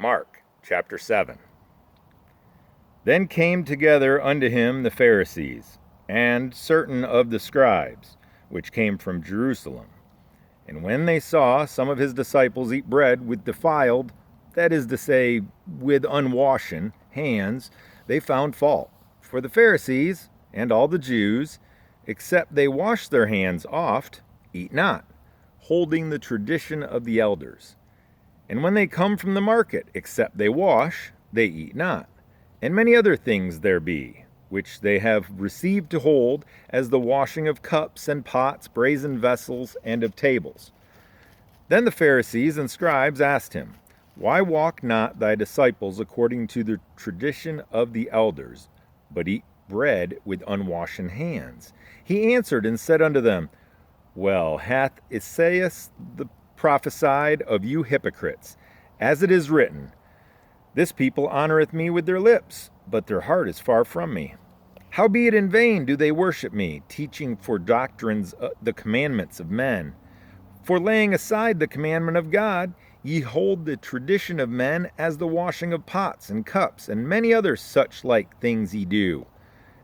Mark chapter 7. Then came together unto him the Pharisees, and certain of the scribes, which came from Jerusalem. And when they saw some of his disciples eat bread with defiled, that is to say, with unwashen hands, they found fault. For the Pharisees and all the Jews, except they wash their hands oft, eat not, holding the tradition of the elders. And when they come from the market, except they wash, they eat not. And many other things there be, which they have received to hold, as the washing of cups and pots, brazen vessels, and of tables. Then the Pharisees and scribes asked him, Why walk not thy disciples according to the tradition of the elders, but eat bread with unwashen hands? He answered and said unto them, Well hath Esaias the prophesied of you hypocrites, as it is written, This people honoureth me with their lips, but their heart is far from me. Howbeit in vain do they worship me, teaching for doctrines the commandments of men. For laying aside the commandment of God, ye hold the tradition of men as the washing of pots and cups, and many other such like things ye do.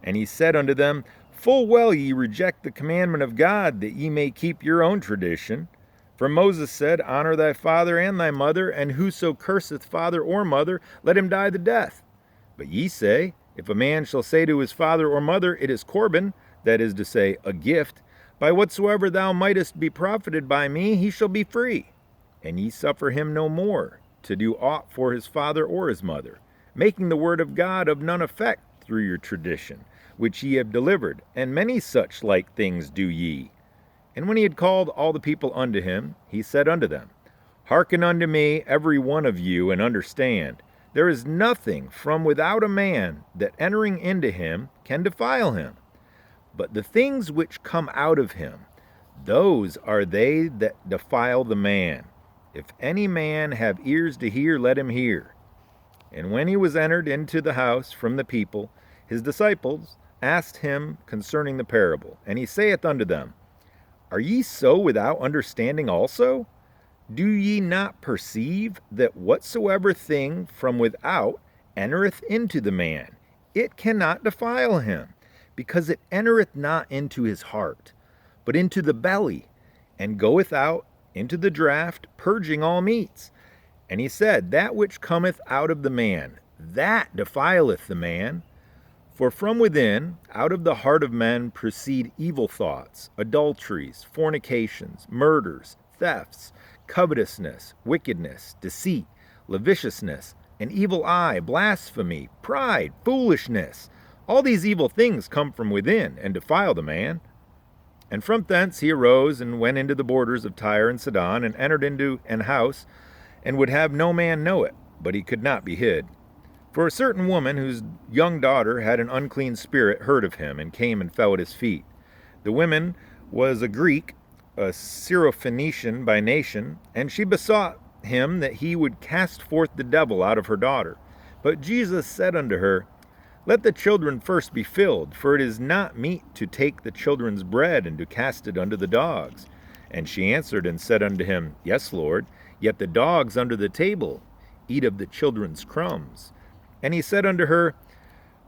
And he said unto them, Full well ye reject the commandment of God, that ye may keep your own tradition. For Moses said, Honour thy father and thy mother, and whoso curseth father or mother, let him die the death. But ye say, If a man shall say to his father or mother, It is Corban, that is to say, a gift, by whatsoever thou mightest be profited by me, he shall be free. And ye suffer him no more to do aught for his father or his mother, making the word of God of none effect through your tradition, which ye have delivered, and many such like things do ye. And when he had called all the people unto him, he said unto them, Hearken unto me, every one of you, and understand. There is nothing from without a man that entering into him can defile him. But the things which come out of him, those are they that defile the man. If any man have ears to hear, let him hear. And when he was entered into the house from the people, his disciples asked him concerning the parable. And he saith unto them, Are ye so without understanding also? Do ye not perceive that whatsoever thing from without entereth into the man, it cannot defile him, because it entereth not into his heart, but into the belly, and goeth out into the draught, purging all meats? And he said, That which cometh out of the man, that defileth the man. For from within, out of the heart of men, proceed evil thoughts, adulteries, fornications, murders, thefts, covetousness, wickedness, deceit, lasciviousness, an evil eye, blasphemy, pride, foolishness. All these evil things come from within, and defile the man. And from thence he arose, and went into the borders of Tyre and Sidon, and entered into an house, and would have no man know it, but he could not be hid. For a certain woman, whose young daughter had an unclean spirit, heard of him, and came and fell at his feet. The woman was a Greek, a Syrophoenician by nation, and she besought him that he would cast forth the devil out of her daughter. But Jesus said unto her, Let the children first be filled, for it is not meet to take the children's bread and to cast it unto the dogs. And she answered and said unto him, Yes, Lord, yet the dogs under the table eat of the children's crumbs. And he said unto her,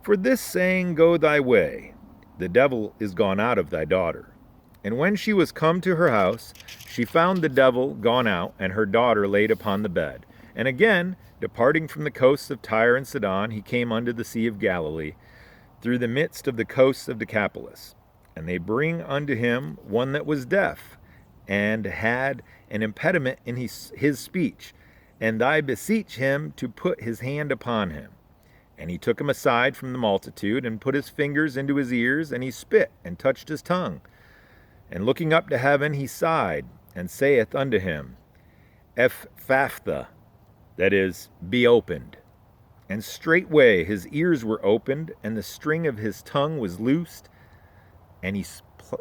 For this saying go thy way, the devil is gone out of thy daughter. And when she was come to her house, she found the devil gone out, and her daughter laid upon the bed. And again, departing from the coasts of Tyre and Sidon, he came unto the sea of Galilee, through the midst of the coasts of Decapolis. And they bring unto him one that was deaf, and had an impediment in his speech. And they beseech him to put his hand upon him. And he took him aside from the multitude, and put his fingers into his ears, and he spit, and touched his tongue. And looking up to heaven, he sighed, and saith unto him, Ephphatha, that is, be opened. And straightway his ears were opened, and the string of his tongue was loosed, and he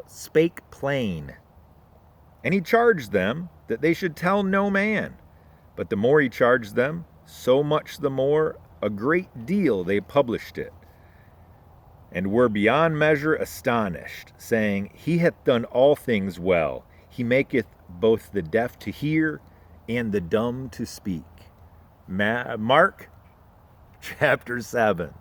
spake plain. And he charged them that they should tell no man. But the more he charged them, so much the more a great deal they published it, and were beyond measure astonished, saying, He hath done all things well. He maketh both the deaf to hear, and the dumb to speak. Mark chapter 7.